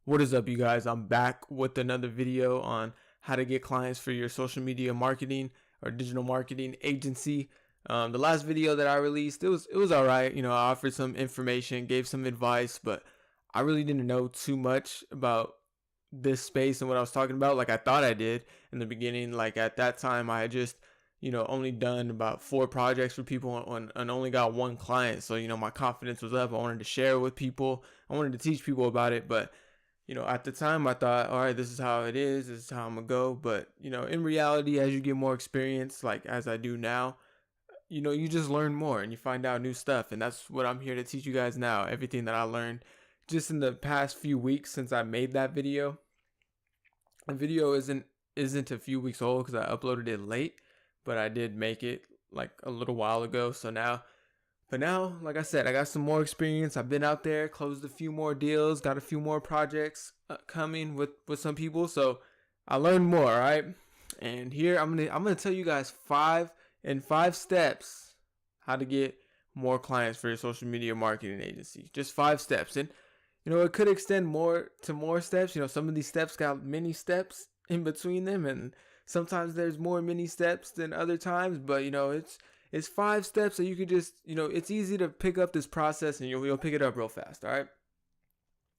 What is up, you guys? I'm back with another video on how to get clients for your social media marketing or digital marketing agency. The last video that I released, it was all right. I offered some information, gave some advice, but I really didn't know too much about this space and what I was talking about. Like I thought I did in the beginning. Like at that time, I had just only done about 4 projects for people and only got 1 client. So my confidence was up. I wanted to share with people. I wanted to teach people about it, but at the time I thought, all right, this is how it is. This is how I'm gonna go. But, in reality, as you get more experience, like as I do now, you just learn more and you find out new stuff. And that's what I'm here to teach you guys now. Everything that I learned just in the past few weeks since I made that video. The video isn't a few weeks old because I uploaded it late, but I did make it like a little while ago. But now, like I said, I got some more experience. I've been out there, closed a few more deals, got a few more projects coming with some people. So I learned more, right? And here I'm gonna tell you guys 5 steps how to get more clients for your social media marketing agency. Just 5 steps, and it could extend more to more steps. Some of these steps got many steps in between them, and sometimes there's more mini steps than other times. But it's 5 steps, so you could just, it's easy to pick up this process and you'll pick it up real fast. All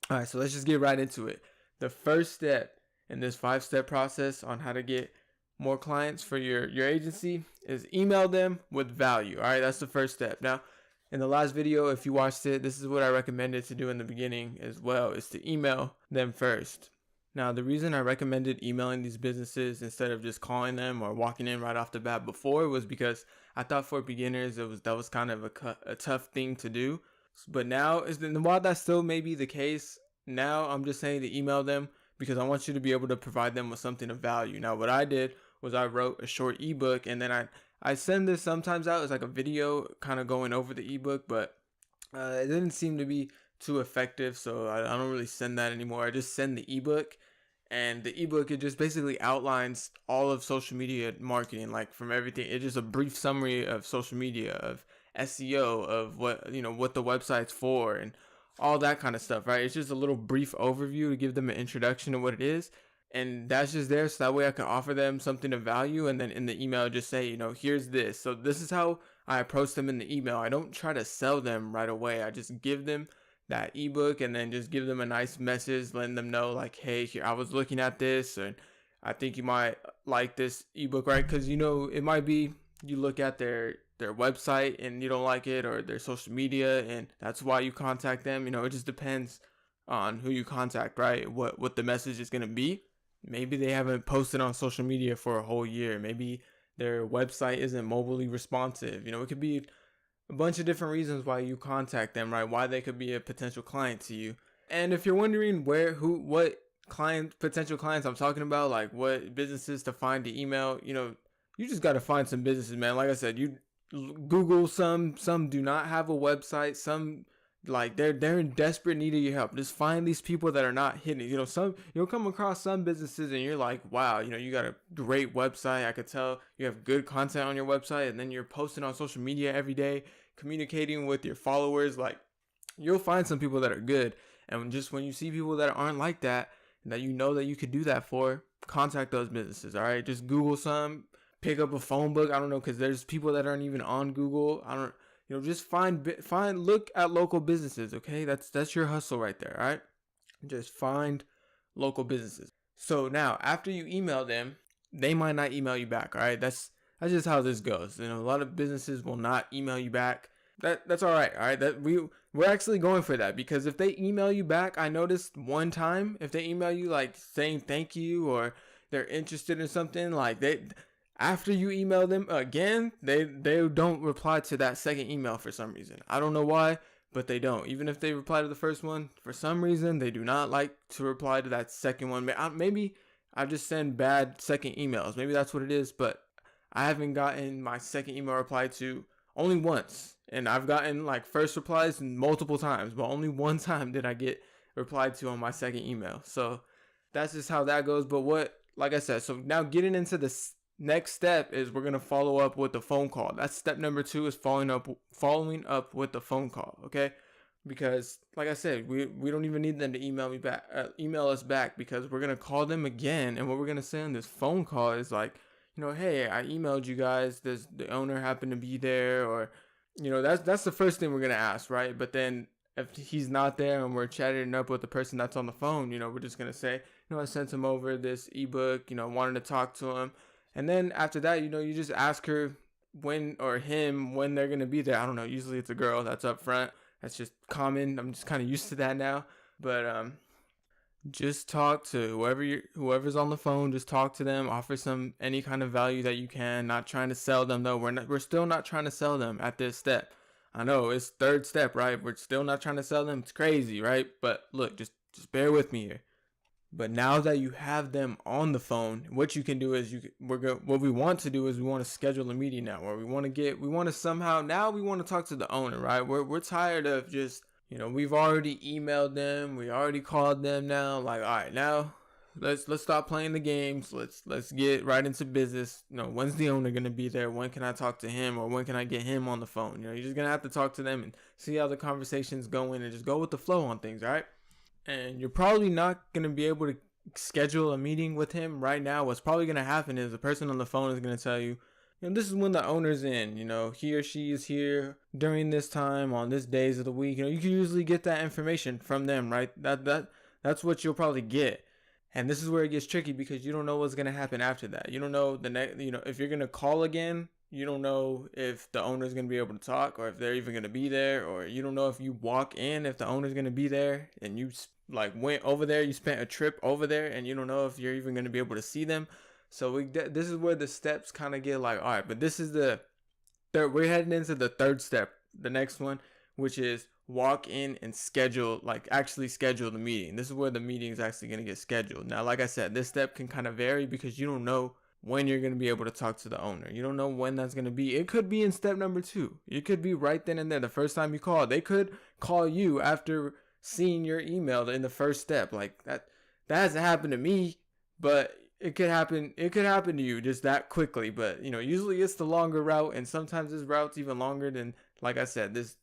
right, so let's just get right into it. The first step in this 5-step process on how to get more clients for your agency is email them with value. All right, that's the first step. Now, in the last video, if you watched it, this is what I recommended to do in the beginning as well, is to email them first. Now, the reason I recommended emailing these businesses instead of just calling them or walking in right off the bat before was because I thought for beginners that was kind of a tough thing to do. But now, while that still may be the case, now I'm just saying to email them because I want you to be able to provide them with something of value. Now, what I did was I wrote a short ebook, and then I send this sometimes out as like a video kind of going over the ebook, but it didn't seem to be too effective, so I don't really send that anymore. I just send the ebook, and the ebook, it just basically outlines all of social media marketing, like from everything. It's just a brief summary of social media, of SEO, of what the website's for, and all that kind of stuff, right? It's just a little brief overview to give them an introduction to what it is, and that's just there so that way I can offer them something of value. And then in the email, just say, here's this. So this is how I approach them in the email. I don't try to sell them right away. I just give them that ebook and then just give them a nice message, letting them know like, hey, here, I was looking at this and I think you might like this ebook, right? Because it might be you look at their website and you don't like it, or their social media, and that's why you contact them. It just depends on who you contact, right? What the message is going to be. Maybe they haven't posted on social media for a whole year. Maybe their website isn't mobilely responsive. It could be a bunch of different reasons why you contact them, right? Why they could be a potential client to you. And if you're wondering what potential clients I'm talking about, like what businesses to find to email, you just got to find some businesses, man. Like I said, you Google some do not have a website. Some, like, they're in desperate need of your help. Just find these people that are not hidden. You'll come across some businesses and you're like, wow, you got a great website. I could tell you have good content on your website, and then you're posting on social media every day, communicating with your followers. Like, you'll find some people that are good. And just when you see people that aren't like that, that that you could do that for, contact those businesses. All right, just Google some, pick up a phone book. I don't know, because there's people that aren't even on Google. Just look at local businesses, okay? That's your hustle right there, all right? Just find local businesses. So now, after you email them, they might not email you back, all right? That's just how this goes. A lot of businesses will not email you back. That's all right, all right? That we're actually going for that, because if they email you back, I noticed one time, if they email you like saying thank you, or they're interested in something, like after you email them again, they don't reply to that second email for some reason. I don't know why, but they don't. Even if they reply to the first one, for some reason, they do not like to reply to that second one. Maybe I just send bad second emails. Maybe that's what it is, but I haven't gotten my second email replied to only once. And I've gotten like first replies multiple times, but only one time did I get replied to on my second email. So that's just how that goes. But like I said, so now getting into this, next step is we're going to follow up with the phone call. That's step number 2, is following up with the phone call. Okay. because like I said, we don't even need them to email us back, because we're gonna call them again, and what we're gonna say on this phone call is like, hey, I emailed you guys. Does the owner happen to be there? Or, that's the first thing we're gonna ask, right? But then if he's not there and we're chatting up with the person that's on the phone, we're just gonna say, I sent him over this ebook, wanted to talk to him, and then after that, you just ask her when, or him, when they're gonna be there. I don't know. Usually it's a girl that's up front. That's just common. I'm just kind of used to that now. But just talk to whoever's on the phone. Just talk to them. Offer any kind of value that you can. Not trying to sell them though. We're still not trying to sell them at this step. I know it's third step, right? We're still not trying to sell them. It's crazy, right? But look, just bear with me here. But now that you have them on the phone, what you can do is what we want to do is we want to schedule a meeting now, where we want to talk to the owner, right? We're tired of just, we've already emailed them, we already called them now. Like, all right, now let's stop playing the games. Let's get right into business. When's the owner going to be there? When can I talk to him, or when can I get him on the phone? You're just going to have to talk to them and see how the conversation's going, and just go with the flow on things, all right? And you're probably not going to be able to schedule a meeting with him right now. What's probably going to happen is the person on the phone is going to tell you, this is when the owner's in, he or she is here during this time on this days of the week. You can usually get that information from them, right? That's what you'll probably get. And this is where it gets tricky, because you don't know what's going to happen after that. You don't know if you're going to call again. You don't know if the owner's going to be able to talk, or if they're even going to be there, or you don't know if you walk in, if the owner's going to be there, and you went over there, you spent a trip over there, and you don't know if you're even going to be able to see them. So this is where the steps kind of get all right, but this is we're heading into the third step, the next one, which is walk in and actually schedule the meeting. This is where the meeting is actually going to get scheduled. Now, like I said, this step can kind of vary, because you don't know when you're going to be able to talk to the owner. You don't know when that's going to be. It could be in step number 2. It could be right then and there, the first time you call. They could call you after seeing your email in the first step. Like that hasn't happened to me, but it could happen to you just that quickly. But usually it's the longer route, and sometimes this route's even longer than, like I said, this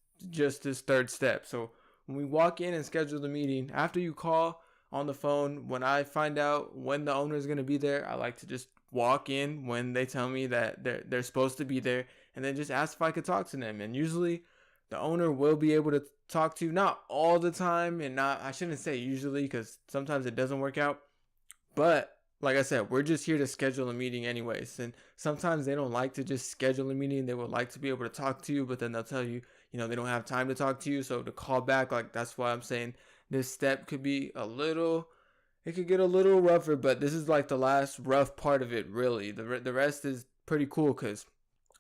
third step. So when we walk in and schedule the meeting, after you call on the phone, when I find out when the owner is going to be there, I like to just walk in when they tell me that they're supposed to be there, and then just ask if I could talk to them. And usually the owner will be able to talk to you, not all the time, and I shouldn't say usually, because sometimes it doesn't work out. But like I said, we're just here to schedule a meeting anyways. And sometimes they don't like to just schedule a meeting. They would like to be able to talk to you, but then they'll tell you, they don't have time to talk to you. So to call back, that's why I'm saying this step could be it could get a little rougher, but this is the last rough part of it, really. The rest is pretty cool, because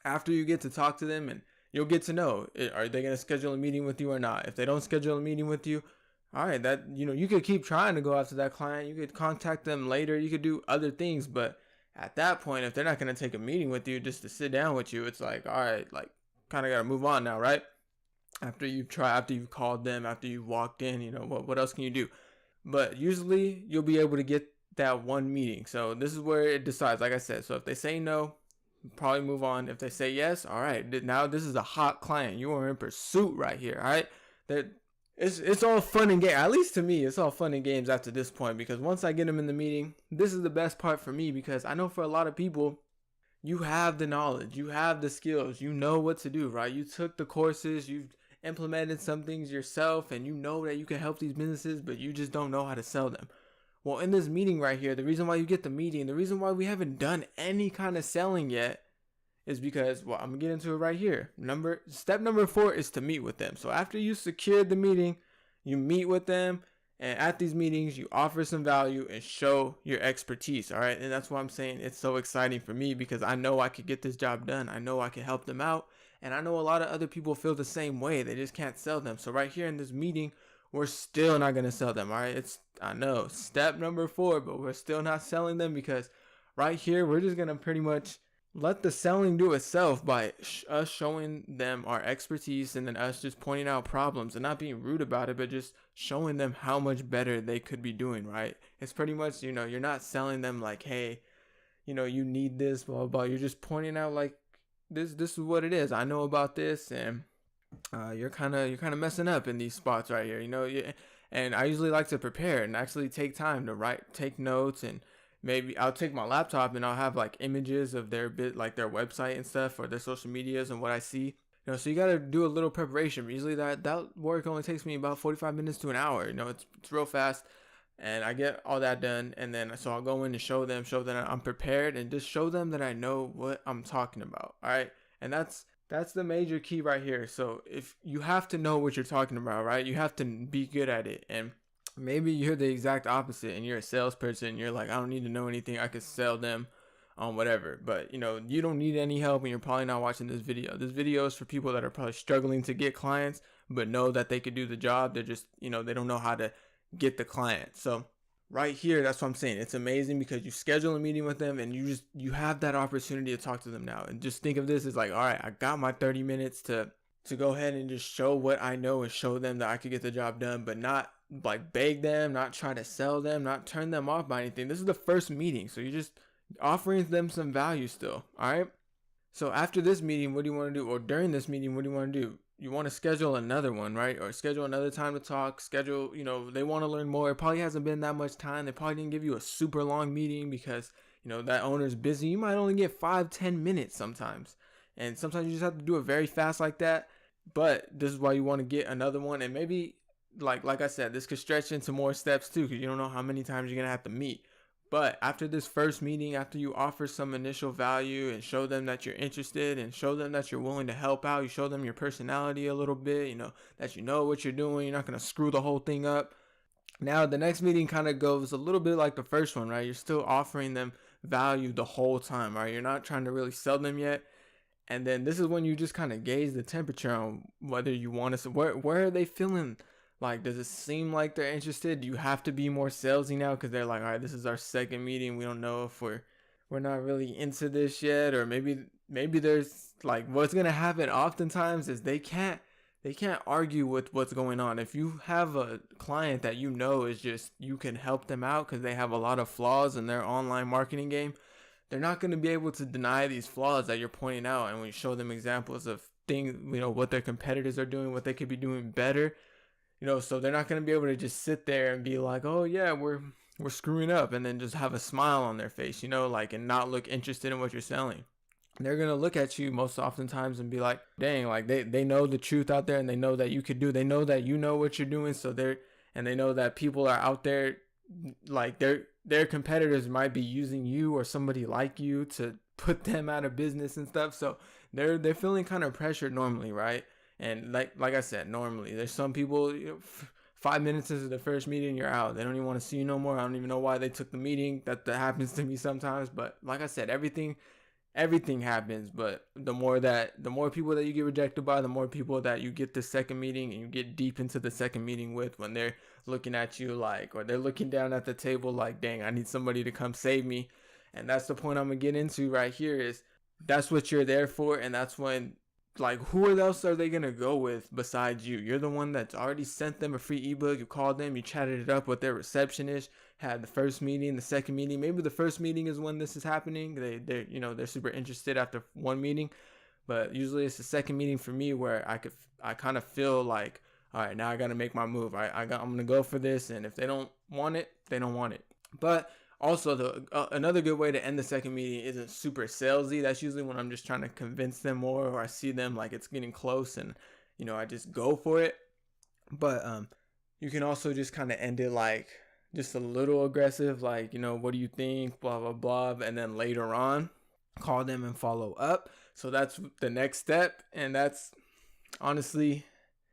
after you get to talk to them, and you'll get to know, are they going to schedule a meeting with you or not? If they don't schedule a meeting with you, all right, that, you could keep trying to go after that client. You could contact them later. You could do other things. But at that point, if they're not going to take a meeting with you just to sit down with you, it's all right, kind of got to move on now, right? After you've called them, after you've walked in, what else can you do? But usually you'll be able to get that one meeting. So this is where it decides, like I said. So if they say no, probably move on. If they say yes, all right, now this is a hot client. You are in pursuit right here, all right? It's all fun and games. At least to me, it's all fun and games after this point, because once I get them in the meeting, this is the best part for me, because I know for a lot of people, you have the knowledge, you have the skills, you know what to do, right? You took the courses, you've implemented some things yourself, and you know that you can help these businesses, but you just don't know how to sell them. Well, in this meeting right here, the reason why you get the meeting, the reason why we haven't done any kind of selling yet, is because, I'm gonna get into it right here. Step number 4 is to meet with them. So after you secured the meeting, you meet with them, and at these meetings, you offer some value and show your expertise. All right, and that's why I'm saying it's so exciting for me, because I know I could get this job done. I know I can help them out, and I know a lot of other people feel the same way. They just can't sell them. So right here in this meeting, we're still not gonna sell them. All right, I know step number 4, but we're still not selling them, because right here we're just gonna pretty much let the selling do itself by us showing them our expertise, and then us just pointing out problems and not being rude about it, but just showing them how much better they could be doing, right? It's pretty much, you're not selling them like, hey, you need this, blah, blah, blah. You're just pointing out this is what it is. I know about this, and you're kind of messing up in these spots right here, and I usually like to prepare and actually take time to take notes, and maybe I'll take my laptop and I'll have like images of like their website and stuff, or their social medias and what I see. So you got to do a little preparation. Usually that work only takes me about 45 minutes to an hour. It's real fast, and I get all that done, and then so I'll go in and show that I'm prepared, and just show them that I know what I'm talking about. All right, and that's the major key right here. So if you have to know what you're talking about, right? You have to be good at it. And maybe you're the exact opposite and you're a salesperson. You're like, I don't need to know anything. I could sell them on whatever. But you don't need any help, and you're probably not watching this video. This video is for people that are probably struggling to get clients, but know that they could do the job. They're just, they don't know how to get the client. So right here, that's what I'm saying. It's amazing because you schedule a meeting with them, and you have that opportunity to talk to them now. And just think of this as like, all right, I got my 30 minutes to go ahead and just show what I know and show them that I could get the job done, but not like beg them, not try to sell them, not turn them off by anything. This is the first meeting, so you're just offering them some value still. All right. So after this meeting, what do you want to do? Or during this meeting, what do you want to do? You want to schedule another one, right? Or schedule another time to talk. Schedule, they want to learn more. It probably hasn't been that much time. They probably didn't give you a super long meeting because, that owner's busy. You might only get 5-10 minutes sometimes. And sometimes you just have to do it very fast like that. But this is why you want to get another one. And maybe, like I said, this could stretch into more steps too, because you don't know how many times you're going to have to meet. But after this first meeting, after you offer some initial value and show them that you're interested and show them that you're willing to help out, you show them your personality a little bit, that you know what you're doing, you're not going to screw the whole thing up. Now, the next meeting kind of goes a little bit like the first one, right? You're still offering them value the whole time, right? You're not trying to really sell them yet. And then this is when you just kind of gauge the temperature on whether you want to, where are they feeling? Like, does it seem like they're interested? Do you have to be more salesy now because they're like, all right, this is our second meeting. We don't know if we're not really into this yet, or maybe there's like what's gonna happen oftentimes is they can't argue with what's going on. If you have a client that is just you can help them out because they have a lot of flaws in their online marketing game, they're not going to be able to deny these flaws that you're pointing out, and when you show them examples of things, what their competitors are doing, what they could be doing better. So they're not going to be able to just sit there and be like, oh yeah, we're screwing up, and then just have a smile on their face, and not look interested in what you're selling. They're going to look at you most oftentimes and be like, dang, like they know the truth out there, and they know that you could do, they know that you know what you're doing. So they know that people are out there, like their competitors might be using you or somebody like you to put them out of business and stuff. So they're feeling kind of pressured normally, right? And like I said, normally there's some people, 5 minutes into the first meeting, you're out. They don't even want to see you no more. I don't even know why they took the meeting. That happens to me sometimes. But like I said, everything happens. But the more people that you get rejected by, the more people that you get the second meeting and you get deep into the second meeting with, when they're looking at you like, or they're looking down at the table like, dang, I need somebody to come save me. And that's the point I'm gonna get into right here, is that's what you're there for. And that's when, like, who else are they gonna go with besides you? You're the one that's already sent them a free ebook. You called them, you chatted it up with their receptionist, had the first meeting, the second meeting. Maybe the first meeting is when this is happening. They're super interested after one meeting, but usually it's the second meeting for me where I kind of feel like, all right, now I gotta make my move. I'm gonna go for this, and if they don't want it, they don't want it. But also, another good way to end the second meeting isn't super salesy. That's usually when I'm just trying to convince them more, or I see them like it's getting close, and I just go for it. But you can also just kind of end it like just a little aggressive, like, what do you think, blah blah blah, and then later on call them and follow up. So that's the next step, and that's honestly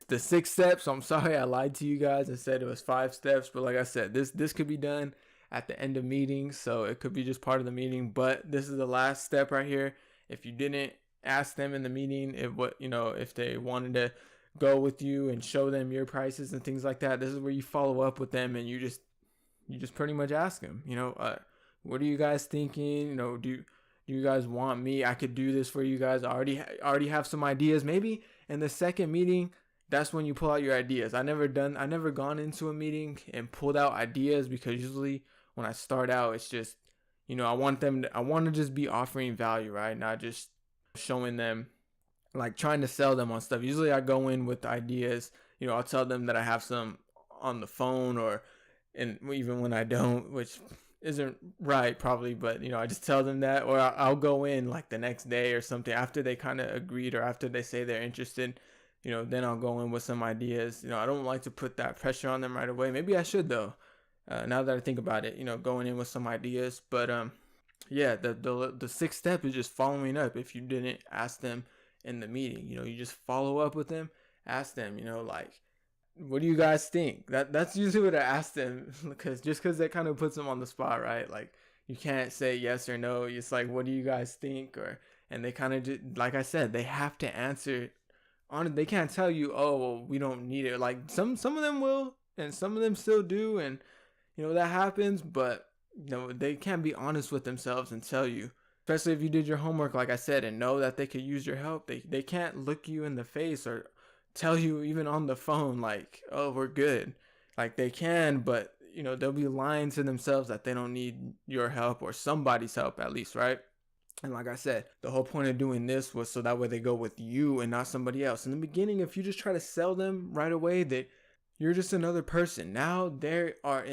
the 6th step. So I'm sorry I lied to you guys and said it was 5 steps, but like I said, this could be done at the end of meetings, so it could be just part of the meeting. But this is the last step right here. If you didn't ask them in the meeting if they wanted to go with you and show them your prices and things like that, this is where you follow up with them, and you just pretty much ask them, what are you guys thinking? Do you guys want me? I could do this for you guys. I already have some ideas. Maybe in the second meeting, that's when you pull out your ideas. I never gone into a meeting and pulled out ideas, because usually when I start out, it's just, I want to just be offering value, right? Not just showing them like trying to sell them on stuff. Usually I go in with ideas, I'll tell them that I have some on the phone, and even when I don't, which isn't right probably, but I just tell them that, or I'll go in like the next day or something after they kind of agreed, or after they say they're interested, then I'll go in with some ideas. I don't like to put that pressure on them right away. Maybe I should though, now that I think about it, going in with some ideas. But yeah, the sixth step is just following up. If you didn't ask them in the meeting, you just follow up with them, ask them, like, what do you guys think? That's usually what I ask them, because that kind of puts them on the spot, right? Like, you can't say yes or no. It's like, what do you guys think? And they kind of just, like I said, they have to answer on it. They can't tell you, oh, well, we don't need it. Like some of them will, and some of them still do, and that happens. But they can't be honest with themselves and tell you, especially if you did your homework, like I said, and know that they could use your help. They can't look you in the face or tell you even on the phone like, oh, we're good. Like, they can, but they'll be lying to themselves that they don't need your help, or somebody's help at least, right? And like I said, the whole point of doing this was so that way they go with you and not somebody else. In the beginning, if you just try to sell them right away that you're just another person, now they are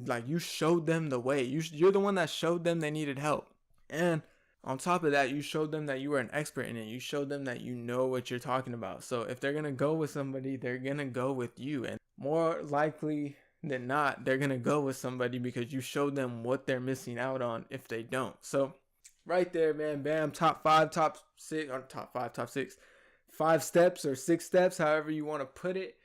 like, you showed them the way. You're the one that showed them they needed help. And on top of that, you showed them that you were an expert in it. You showed them that you know what you're talking about. So if they're going to go with somebody, they're going to go with you. And more likely than not, they're going to go with somebody because you showed them what they're missing out on if they don't. So right there, man, bam, top 6, 5 steps or 6 steps, however you want to put it.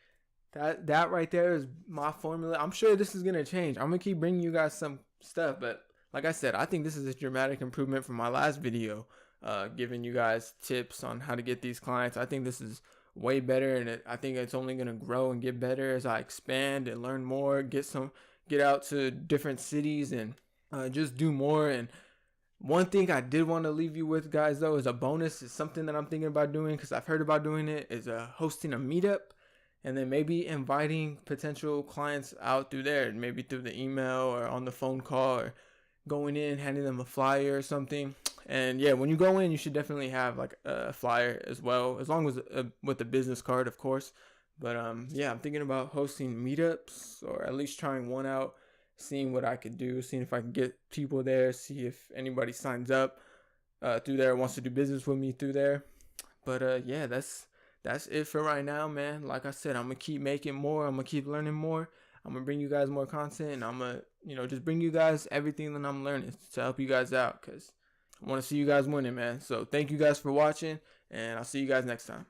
That right there is my formula. I'm sure this is going to change. I'm going to keep bringing you guys some stuff, but like I said, I think this is a dramatic improvement from my last video, giving you guys tips on how to get these clients. I think this is way better, and I think it's only going to grow and get better as I expand and learn more, get out to different cities, and just do more. And one thing I did want to leave you with, guys, though, is a bonus. It's something that I'm thinking about doing because I've heard about doing it, is hosting a meetup, and then maybe inviting potential clients out through there, maybe through the email or on the phone call, or going in, handing them a flyer or something. And yeah, when you go in, you should definitely have like a flyer as well, as long as with the business card, of course. But yeah, I'm thinking about hosting meetups, or at least trying one out, seeing what I could do, seeing if I can get people there, see if anybody signs up through there, wants to do business with me through there. But yeah, that's it for right now, man. Like I said, I'm gonna keep making more. I'm gonna keep learning more. I'm gonna bring you guys more content, and I'm gonna just bring you guys everything that I'm learning to help you guys out, because I want to see you guys winning, man. So thank you guys for watching, and I'll see you guys next time.